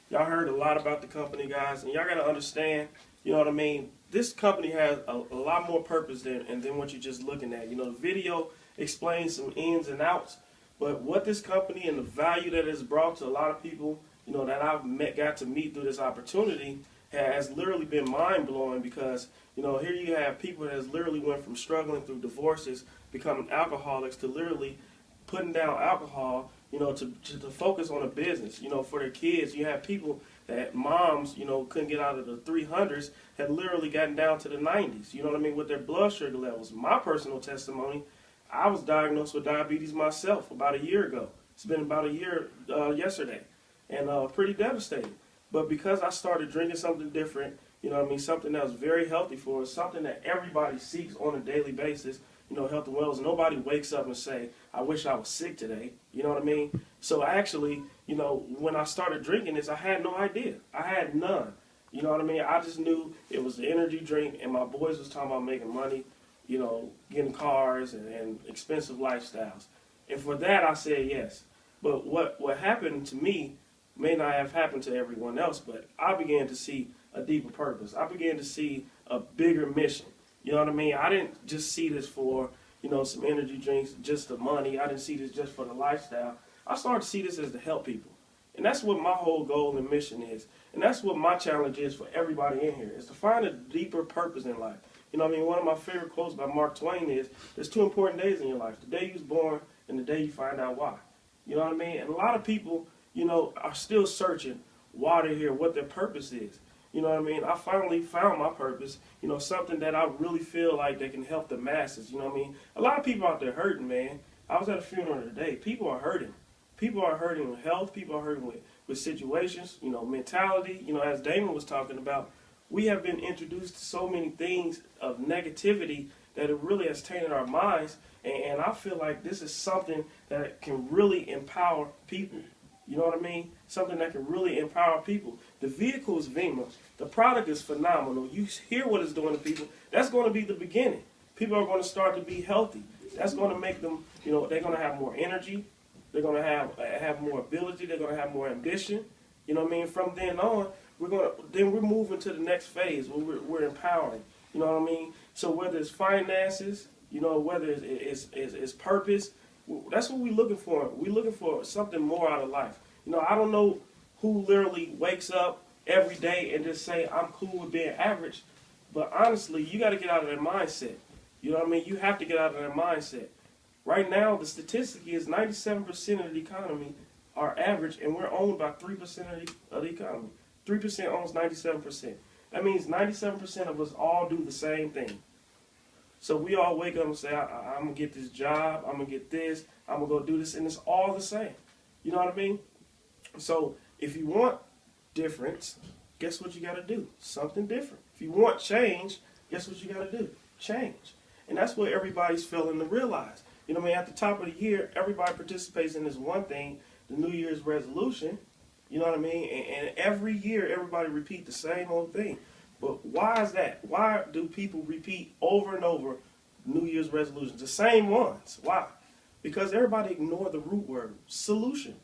Y'all heard a lot about the company, guys, and y'all got to understand, you know what I mean? This company has a lot more purpose than what you're just looking at. You know, the video explains some ins and outs, but what this company and the value that it's brought to a lot of people, you know, that got to meet through this opportunity has literally been mind-blowing because, you know, here you have people that has literally went from struggling through divorces, becoming alcoholics, to literally putting down alcohol, you know, to focus on a business. You know, for their kids, you have people that moms, you know, couldn't get out of the 300s, had literally gotten down to the 90s, you know what I mean, with their blood sugar levels. My personal testimony, I was diagnosed with diabetes myself about a year ago. It's been about a year yesterday, and pretty devastating. But because I started drinking something different, you know what I mean, something that was very healthy for us, something that everybody seeks on a daily basis, you know, health and wellness. Nobody wakes up and say, I wish I was sick today. You know what I mean? So actually, you know, when I started drinking this, I had no idea. I had none. You know what I mean? I just knew it was the energy drink, and my boys was talking about making money, you know, getting cars and expensive lifestyles. And for that, I said yes. But what happened to me may not have happened to everyone else, but I began to see a deeper purpose. I began to see a bigger mission. You know what I mean? I didn't just see this for, you know, some energy drinks, just the money. I didn't see this just for the lifestyle. I started to see this as to help people. And that's what my whole goal and mission is. And that's what my challenge is for everybody in here, is to find a deeper purpose in life. You know what I mean? One of my favorite quotes by Mark Twain is, there's two important days in your life, the day you was born and the day you find out why. You know what I mean? And a lot of people, you know, are still searching why they're here, what their purpose is. You know what I mean? I finally found my purpose, you know, something that I really feel like that can help the masses. You know what I mean? A lot of people out there hurting, man. I was at a funeral today. People are hurting. People are hurting with health. People are hurting with situations, you know, mentality. You know, as Damon was talking about, we have been introduced to so many things of negativity that it really has tainted our minds. And I feel like this is something that can really empower people. You know what I mean? Something that can really empower people. The vehicle is Vima. The product is phenomenal. You hear what it's doing to people. That's going to be the beginning. People are going to start to be healthy. That's going to make them, you know, they're going to have more energy. They're going to have more ability. They're going to have more ambition. You know what I mean? From then on, we're moving to the next phase where we're empowering. You know what I mean? So whether it's finances, you know, whether it's purpose, that's what we're looking for. We're looking for something more out of life. You know, I don't know who literally wakes up every day and just say, I'm cool with being average. But honestly, you got to get out of that mindset. You know what I mean? You have to get out of that mindset. Right now, the statistic is 97% of the economy are average, and we're owned by 3% of the economy. 3% owns 97%. That means 97% of us all do the same thing. So we all wake up and say, I'm going to get this job, I'm going to get this, I'm going to go do this, and it's all the same. You know what I mean? So if you want difference, guess what you got to do? Something different. If you want change, guess what you got to do? Change. And that's what everybody's failing to realize. You know what I mean? At the top of the year, everybody participates in this one thing, the New Year's resolution. You know what I mean? And every year, everybody repeat the same old thing. But why is that? Why do people repeat over and over New Year's resolutions? The same ones. Why? Because everybody ignore the root word, solution.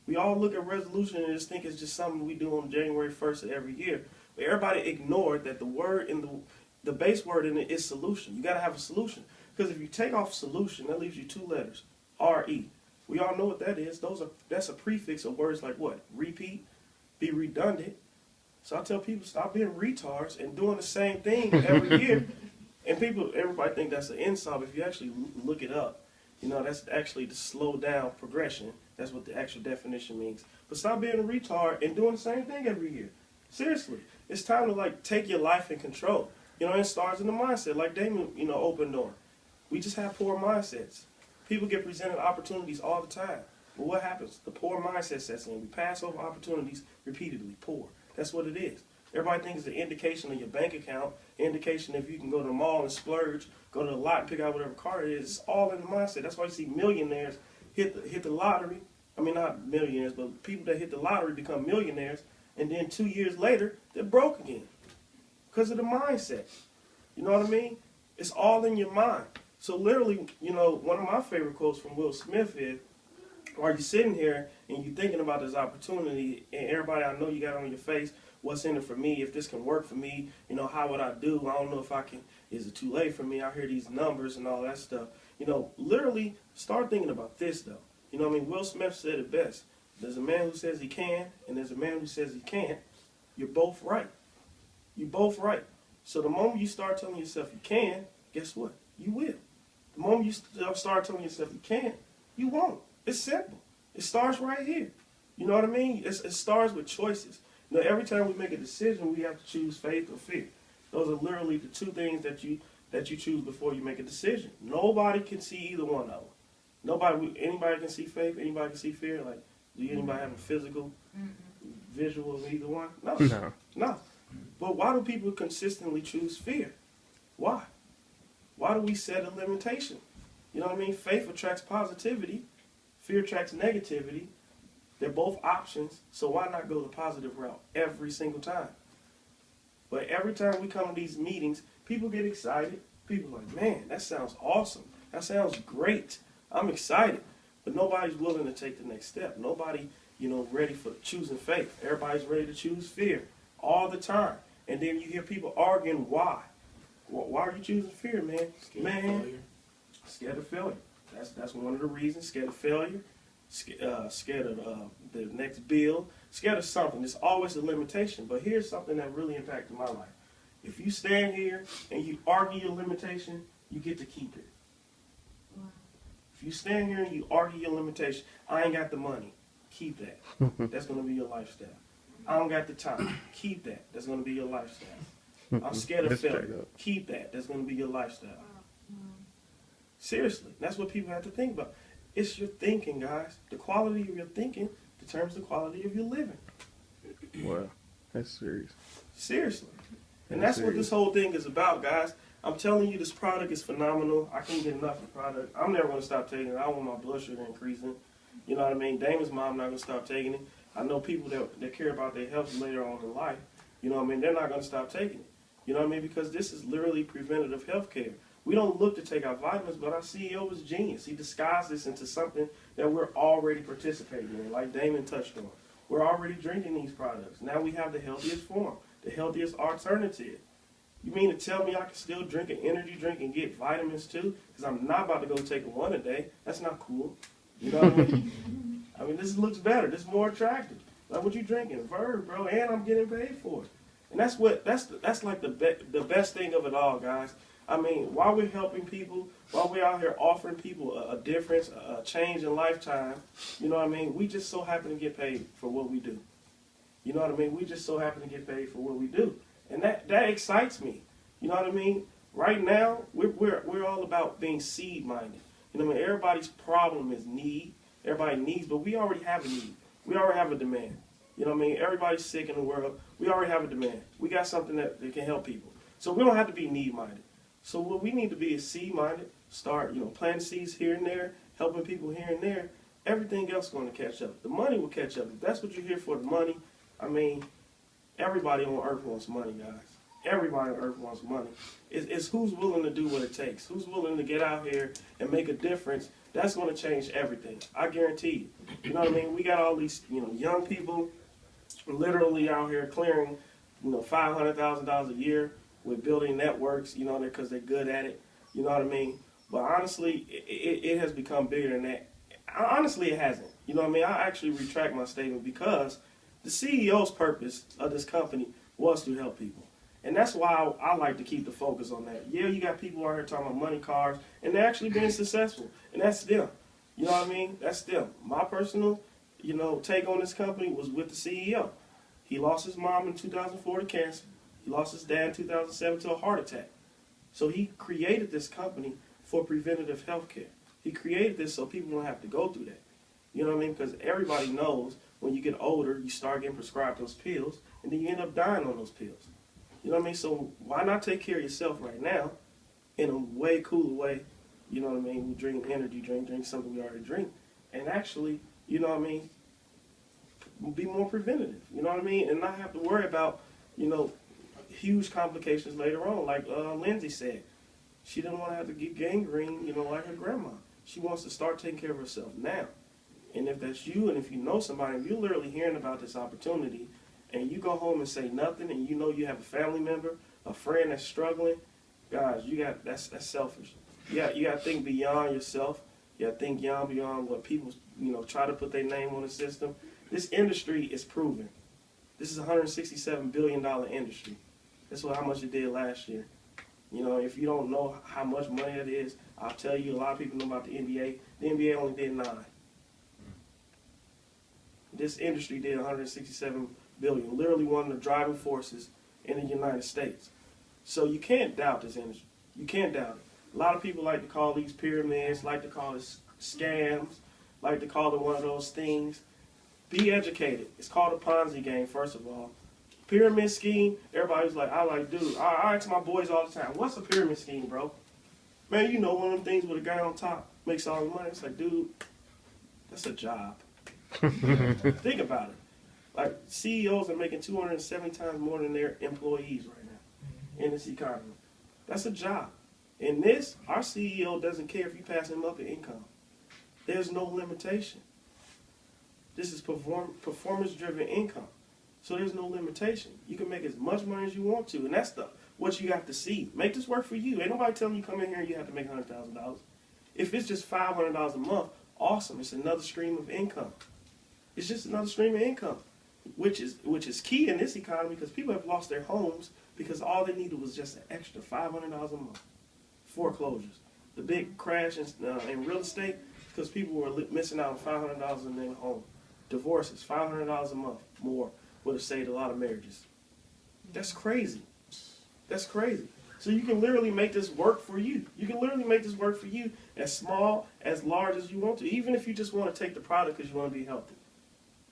We all look at resolution and just think it's just something we do on January 1st of every year. But everybody ignored that the word in the base word in it is solution. You got to have a solution. Because if you take off solution, that leaves you two letters, R-E. We all know what that is. That's a prefix of words like what? Repeat, be redundant. So I tell people, stop being retards and doing the same thing every year. And everybody think that's an insult. If you actually look it up, you know, that's actually the slow down progression. That's what the actual definition means. But stop being a retard and doing the same thing every year. Seriously. It's time to, like, take your life in control. You know, it starts in the mindset. Like Damon, you know, opened on. We just have poor mindsets. People get presented opportunities all the time. But what happens? The poor mindset sets in. We pass over opportunities repeatedly. Poor. That's what it is. Everybody thinks it's an indication of your bank account, indication if you can go to the mall and splurge, go to the lot and pick out whatever car it is. It's all in the mindset. That's why you see millionaires hit the lottery. I mean, not millionaires, but people that hit the lottery become millionaires, and then 2 years later, they're broke again because of the mindset. You know what I mean? It's all in your mind. So literally, you know, one of my favorite quotes from Will Smith is, while you're sitting here and you're thinking about this opportunity, and everybody I know you got on your face, what's in it for me? If this can work for me, you know, how would I do? I don't know if I can. Is it too late for me? I hear these numbers and all that stuff. You know, literally start thinking about this, though. You know what I mean? Will Smith said it best. There's a man who says he can, and there's a man who says he can't. You're both right. You're both right. So the moment you start telling yourself you can, guess what? You will. The moment you start telling yourself you can't, you won't. It's simple. It starts right here. You know what I mean? It starts with choices. You know, every time we make a decision, we have to choose faith or fear. Those are literally the two things that you choose before you make a decision. Nobody can see either one of them. Anybody can see faith. Anybody can see fear. Like, do anybody have a physical visual of either one? No. No. But why do people consistently choose fear? Why? Why do we set a limitation? You know what I mean? Faith attracts positivity. Fear attracts negativity. They're both options. So why not go the positive route every single time? But every time we come to these meetings, people get excited. People are like, man, that sounds awesome. That sounds great. I'm excited. But nobody's willing to take the next step. Nobody, you know, ready for choosing faith. Everybody's ready to choose fear all the time. And then you hear people arguing why. Why are you choosing fear, man? Scared of failure. That's one of the reasons. Scared of failure. Scared of the next bill. Scared of something. It's always a limitation. But here's something that really impacted my life. If you stand here and you argue your limitation, you get to keep it. Wow. If you stand here and you argue your limitation, I ain't got the money. Keep that. That's going to be your lifestyle. I don't got the time. Keep that. That's going to be your lifestyle. I'm scared of failure. Keep that. That's going to be your lifestyle. Seriously. That's what people have to think about. It's your thinking, guys. The quality of your thinking determines the quality of your living. Wow. That's serious. Seriously. And that's what this whole thing is about, guys. I'm telling you, this product is phenomenal. I can't get enough of the product. I'm never going to stop taking it. I want my blood sugar increasing. You know what I mean? Damon's mom not going to stop taking it. I know people that care about their health later on in life. You know what I mean? They're not going to stop taking it. You know what I mean? Because this is literally preventative health care. We don't look to take our vitamins, but our CEO was genius. He disguised this into something that we're already participating in, like Damon touched on. We're already drinking these products. Now we have the healthiest form, the healthiest alternative. You mean to tell me I can still drink an energy drink and get vitamins too? Because I'm not about to go take one a day. That's not cool. You know what I mean? I mean, this looks better. This is more attractive. Like, what you drinking? Verb, bro, and I'm getting paid for it. And that's like the best thing of it all, guys. I mean, while we're helping people, while we're out here offering people a difference, a change in lifetime, you know what I mean? We just so happen to get paid for what we do. You know what I mean? We just so happen to get paid for what we do. And that excites me. You know what I mean? Right now, we're all about being seed-minded. You know what I mean? Everybody's problem is need. Everybody needs, but we already have a need. We already have a demand. You know what I mean? Everybody's sick in the world. We already have a demand. We got something that can help people. So we don't have to be need-minded. So what we need to be is seed-minded. Start, planting seeds here and there, helping people here and there. Everything else is going to catch up. The money will catch up. If that's what you're here for, the money, I mean, everybody on earth wants money, guys. Everybody on earth wants money. It's who's willing to do what it takes. Who's willing to get out here and make a difference. That's going to change everything. I guarantee you. You know what I mean? We got all these, young people literally out here clearing, $500,000 a year with building networks, because they're good at it. You know what I mean? But honestly, it has become bigger than that. Honestly, it hasn't. You know what I mean? I actually retract my statement because the CEO's purpose of this company was to help people. And that's why I like to keep the focus on that. Yeah, you got people out here talking about money cars, and they're actually being successful. And that's them. You know what I mean? That's them. My personal, take on this company was with the CEO. He lost his mom in 2004 to cancer. He lost his dad in 2007 to a heart attack. So he created this company for preventative health care. He created this so people don't have to go through that. You know what I mean? Because everybody knows when you get older, you start getting prescribed those pills, and then you end up dying on those pills. You know what I mean? So why not take care of yourself right now in a way cooler way? You know what I mean? We drink energy drink something we already drink. And actually, you know what I mean, be more preventative. You know what I mean? And not have to worry about, huge complications later on. Like Lindsay said, she didn't want to have to get gangrene, like her grandma. She wants to start taking care of herself now. And if that's you, and if you know somebody, if you're literally hearing about this opportunity, and you go home and say nothing, and you know you have a family member, a friend that's struggling, guys, that's selfish. You got to think beyond yourself. You got to think beyond what people, try to put their name on the system. This industry is proven. This is a $167 billion industry. That's how much it did last year. If you don't know how much money it is, I'll tell you, a lot of people know about the NBA. The NBA only did 9. This industry did 167 billion, literally one of the driving forces in the United States. So you can't doubt this industry. You can't doubt it. A lot of people like to call these pyramids, like to call it scams, like to call it one of those things. Be educated. It's called a Ponzi game, first of all. Pyramid scheme, everybody's like, dude, I ask my boys all the time, what's a pyramid scheme, bro? Man, one of them things with a guy on top makes all the money. It's like, dude, that's a job. Think about it. Like, CEOs are making 270 times more than their employees right now in this economy. That's a job. In this, our CEO doesn't care if you pass him up in income. There's no limitation. This is performance-driven income. So there's no limitation. You can make as much money as you want to, and that's what you have to see. Make this work for you. Ain't nobody telling you come in here and you have to make $100,000. If it's just $500 a month, awesome. It's another stream of income. It's just another stream of income, which is key in this economy because people have lost their homes because all they needed was just an extra $500 a month. Foreclosures, the big crash in real estate because people were missing out on $500 in their home. Divorces, $500 a month more would have saved a lot of marriages. That's crazy. That's crazy. So you can literally make this work for you. You can literally make this work for you as small, as large as you want to, even if you just want to take the product because you want to be healthy.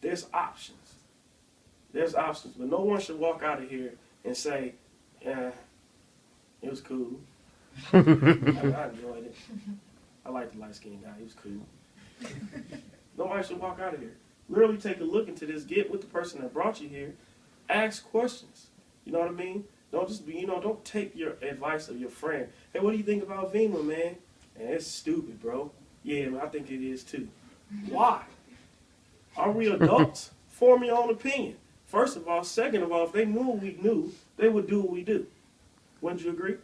There's options. There's options. But no one should walk out of here and say, it was cool. I enjoyed it. I like the light-skinned guy. He was cool. Nobody should walk out of here. Literally take a look into this. Get with the person that brought you here. Ask questions. You know what I mean? Don't just be, don't take your advice of your friend. Hey, what do you think about Vima, man? And it's stupid, bro. Yeah, I think it is too. Why? Are we adults? Form your own opinion. First of all. Second of all, if they knew what we knew, they would do what we do. Wouldn't you agree?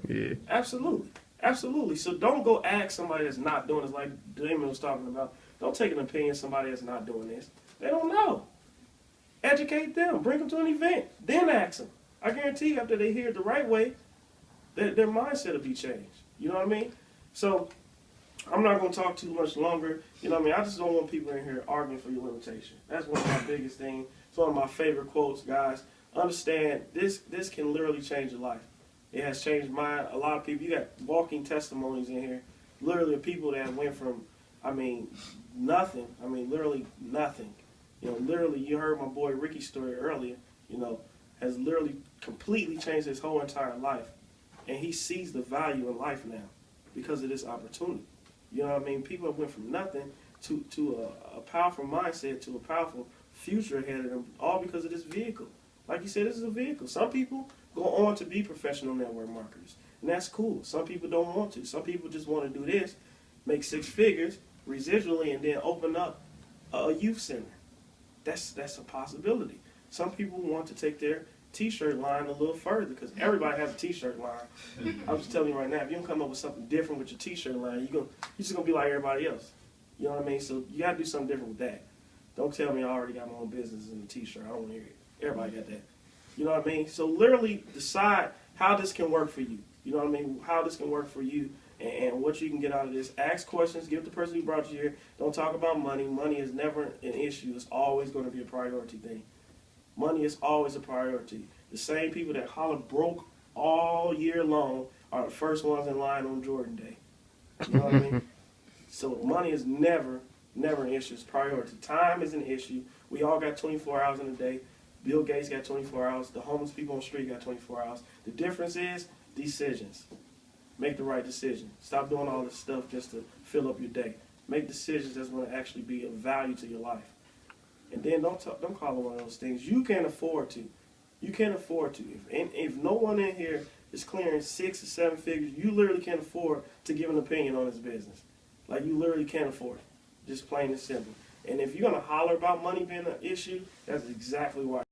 Yeah. Absolutely. Absolutely. So don't go ask somebody that's not doing this like Damon was talking about. Don't take an opinion of somebody that's not doing this. They don't know. Educate them. Bring them to an event. Then ask them. I guarantee you after they hear it the right way, their mindset will be changed. You know what I mean? So I'm not going to talk too much longer. You know what I mean? I just don't want people in here arguing for your limitation. That's one of my biggest things. It's one of my favorite quotes, guys. Understand, this can literally change your life. It has changed mine. A lot of people, you got walking testimonies in here. Literally people that went from, nothing. Literally nothing. Literally you heard my boy Ricky's story earlier, has literally completely changed his whole entire life. And he sees the value in life now because of this opportunity. You know what I mean? People have went from nothing to a powerful mindset, to a powerful future ahead of them, all because of this vehicle. Like you said, this is a vehicle. Some people go on to be professional network marketers, and that's cool. Some people don't want to. Some people just want to do this, make 6 figures residually, and then open up a youth center. That's a possibility. Some people want to take their T-shirt line a little further because everybody has a T-shirt line. I'm just telling you right now, if you don't come up with something different with your T-shirt line, you're just gonna be like everybody else. You know what I mean? So you gotta do something different with that. Don't tell me I already got my own business in the T-shirt. I don't want to hear it. Everybody got that. You know what I mean? So literally decide how this can work for you. You know what I mean? How this can work for you and what you can get out of this. Ask questions. Give the person who brought you here. Don't talk about money. Money is never an issue. It's always going to be a priority thing. Money is always a priority. The same people that holler broke all year long are the first ones in line on Jordan Day. You know what I mean? So money is never an issue. It's priority. Time is an issue. We all got 24 hours in a day. Bill Gates got 24 hours. The homeless people on the street got 24 hours. The difference is decisions. Make the right decision. Stop doing all this stuff just to fill up your day. Make decisions that's going to actually be of value to your life. And then don't call it one of those things. You can't afford to. You can't afford to. If no one in here is clearing 6 or 7 figures, you literally can't afford to give an opinion on this business. Like, you literally can't afford it. just plain and simple. And if you're gonna holler about money being an issue, that's exactly why.